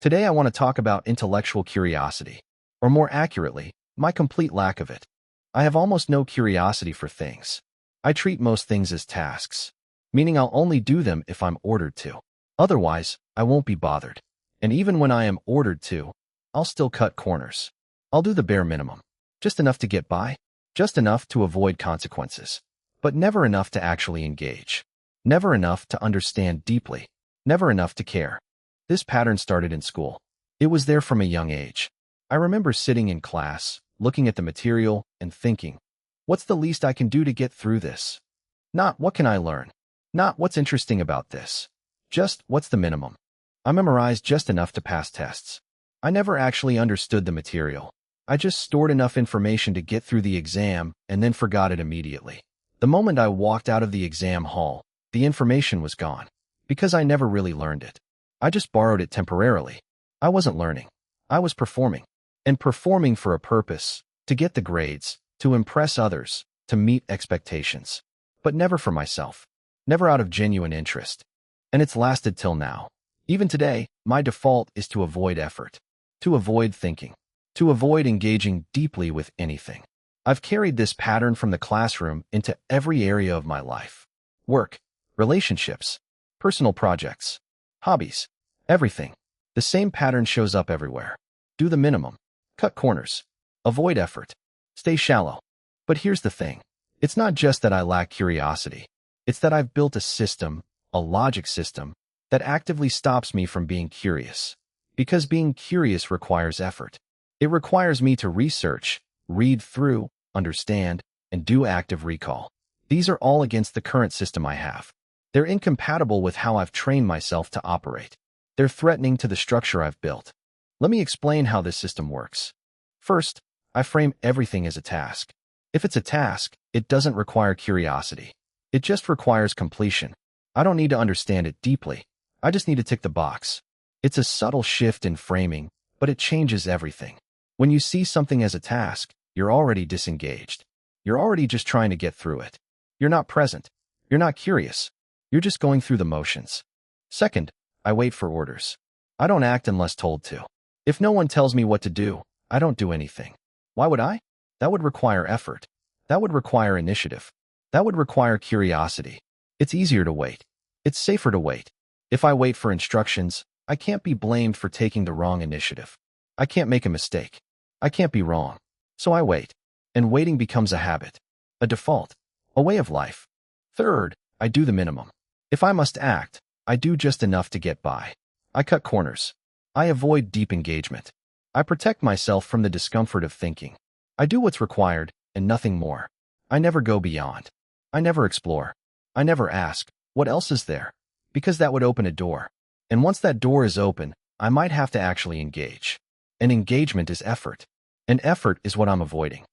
Today I want to talk about intellectual curiosity, or more accurately, my complete lack of it. I have almost no curiosity for things. I treat most things as tasks, meaning I'll only do them if I'm ordered to. Otherwise, I won't be bothered. And even when I am ordered to, I'll still cut corners. I'll do the bare minimum, just enough to get by, just enough to avoid consequences, but never enough to actually engage. Never enough to understand deeply. Never enough to care. This pattern started in school. It was there from a young age. I remember sitting in class, looking at the material, and thinking, what's the least I can do to get through this? Not what can I learn? Not what's interesting about this? Just what's the minimum? I memorized just enough to pass tests. I never actually understood the material. I just stored enough information to get through the exam and then forgot it immediately. The moment I walked out of the exam hall, the information was gone, because I never really learned it. I just borrowed it temporarily. I wasn't learning. I was performing. And performing for a purpose, to get the grades, to impress others, to meet expectations. But never for myself. Never out of genuine interest. And it's lasted till now. Even today, my default is to avoid effort. To avoid thinking. To avoid engaging deeply with anything. I've carried this pattern from the classroom into every area of my life. Work, relationships, personal projects, hobbies, everything. The same pattern shows up everywhere. Do the minimum. Cut corners. Avoid effort. Stay shallow. But here's the thing. It's not just that I lack curiosity. It's that I've built a system, a logic system, that actively stops me from being curious. Because being curious requires effort. It requires me to research, read through, understand, and do active recall. These are all against the current system I have. They're incompatible with how I've trained myself to operate. They're threatening to the structure I've built. Let me explain how this system works. First, I frame everything as a task. If it's a task, it doesn't require curiosity. It just requires completion. I don't need to understand it deeply. I just need to tick the box. It's a subtle shift in framing, but it changes everything. When you see something as a task, you're already disengaged. You're already just trying to get through it. You're not present. You're not curious. You're just going through the motions. Second, I wait for orders. I don't act unless told to. If no one tells me what to do, I don't do anything. Why would I? That would require effort. That would require initiative. That would require curiosity. It's easier to wait. It's safer to wait. If I wait for instructions, I can't be blamed for taking the wrong initiative. I can't make a mistake. I can't be wrong. So I wait. And waiting becomes a habit, a default, a way of life. Third, I do the minimum. If I must act, I do just enough to get by. I cut corners. I avoid deep engagement. I protect myself from the discomfort of thinking. I do what's required and nothing more. I never go beyond. I never explore. I never ask, what else is there? Because that would open a door. And once that door is open, I might have to actually engage. And engagement is effort. And effort is what I'm avoiding.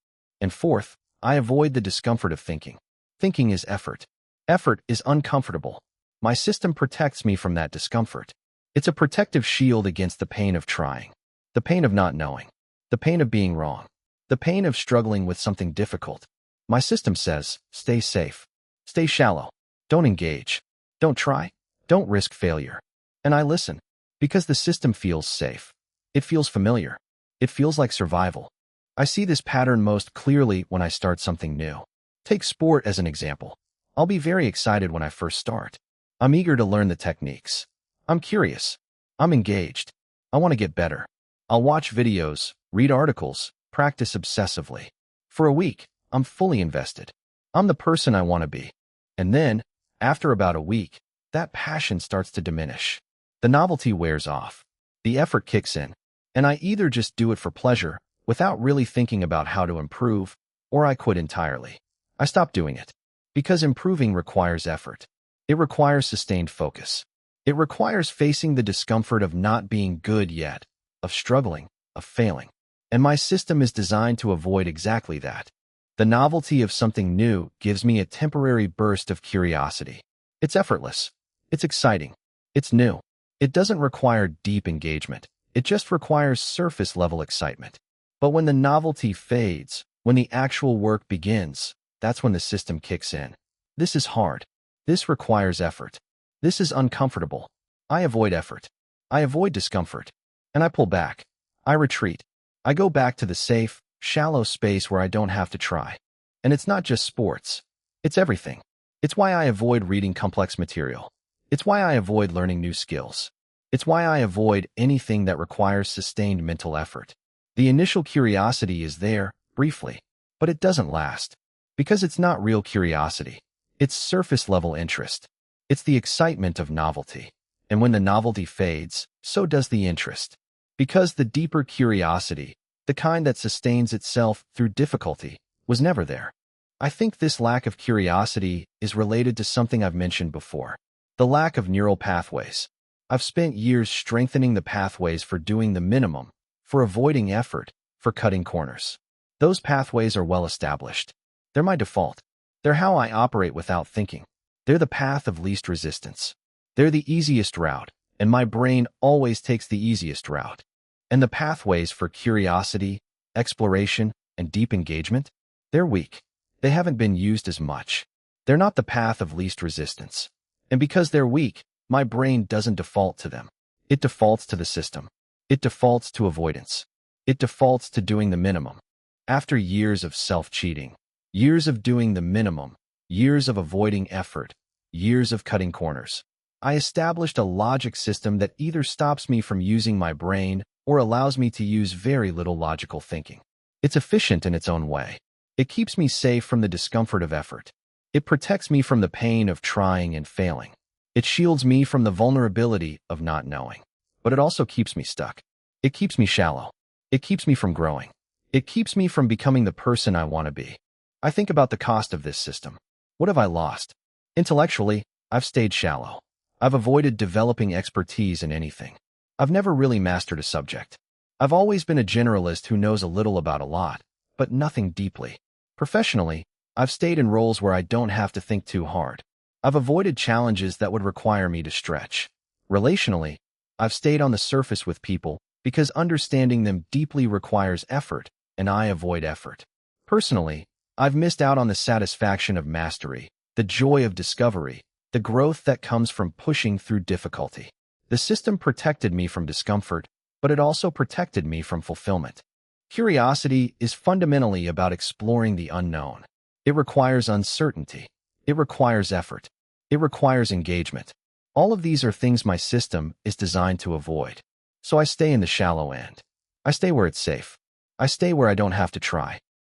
And fourth, I avoid the discomfort of thinking. Thinking is effort. Effort is uncomfortable. My system protects me from that discomfort. It's a protective shield against the pain of trying, the pain of not knowing, the pain of being wrong, the pain of struggling with something difficult. My system says, stay safe, stay shallow, don't engage, don't try, don't risk failure. And I listen, because the system feels safe. It feels familiar. It feels like survival. I see this pattern most clearly when I start something new. Take sport as an example. I'll be very excited when I first start. I'm eager to learn the techniques. I'm curious. I'm engaged. I want to get better. I'll watch videos, read articles, practice obsessively. For a week, I'm fully invested. I'm the person I want to be. And then, after about a week, that passion starts to diminish. The novelty wears off. The effort kicks in. And I either just do it for pleasure, without really thinking about how to improve, or I quit entirely. I stop doing it. Because improving requires effort. It requires sustained focus. It requires facing the discomfort of not being good yet, of struggling, of failing. And my system is designed to avoid exactly that. The novelty of something new gives me a temporary burst of curiosity. It's effortless. It's exciting. It's new. It doesn't require deep engagement. It just requires surface-level excitement. But when the novelty fades, when the actual work begins, that's when the system kicks in. This is hard. This requires effort. This is uncomfortable. I avoid effort. I avoid discomfort. And I pull back. I retreat. I go back to the safe, shallow space where I don't have to try. And it's not just sports. It's everything. It's why I avoid reading complex material. It's why I avoid learning new skills. It's why I avoid anything that requires sustained mental effort. The initial curiosity is there, briefly, but it doesn't last. Because it's not real curiosity. It's surface-level interest. It's the excitement of novelty. And when the novelty fades, so does the interest. Because the deeper curiosity, the kind that sustains itself through difficulty, was never there. I think this lack of curiosity is related to something I've mentioned before. The lack of neural pathways. I've spent years strengthening the pathways for doing the minimum, for avoiding effort, for cutting corners. Those pathways are well established. They're my default. They're how I operate without thinking. They're the path of least resistance. They're the easiest route, and my brain always takes the easiest route. And the pathways for curiosity, exploration, and deep engagement? They're weak. They haven't been used as much. They're not the path of least resistance. And because they're weak, my brain doesn't default to them. It defaults to the system. It defaults to avoidance. It defaults to doing the minimum. After years of self-cheating, years of doing the minimum, years of avoiding effort, years of cutting corners, I established a logic system that either stops me from using my brain or allows me to use very little logical thinking. It's efficient in its own way. It keeps me safe from the discomfort of effort. It protects me from the pain of trying and failing. It shields me from the vulnerability of not knowing. But it also keeps me stuck. It keeps me shallow. It keeps me from growing. It keeps me from becoming the person I want to be. I think about the cost of this system. What have I lost? Intellectually, I've stayed shallow. I've avoided developing expertise in anything. I've never really mastered a subject. I've always been a generalist who knows a little about a lot, but nothing deeply. Professionally, I've stayed in roles where I don't have to think too hard. I've avoided challenges that would require me to stretch. Relationally, I've stayed on the surface with people because understanding them deeply requires effort, and I avoid effort. Personally, I've missed out on the satisfaction of mastery, the joy of discovery, the growth that comes from pushing through difficulty. The system protected me from discomfort, but it also protected me from fulfillment. Curiosity is fundamentally about exploring the unknown. It requires uncertainty. It requires effort. It requires engagement. All of these are things my system is designed to avoid. So I stay in the shallow end. I stay where it's safe. I stay where I don't have to try.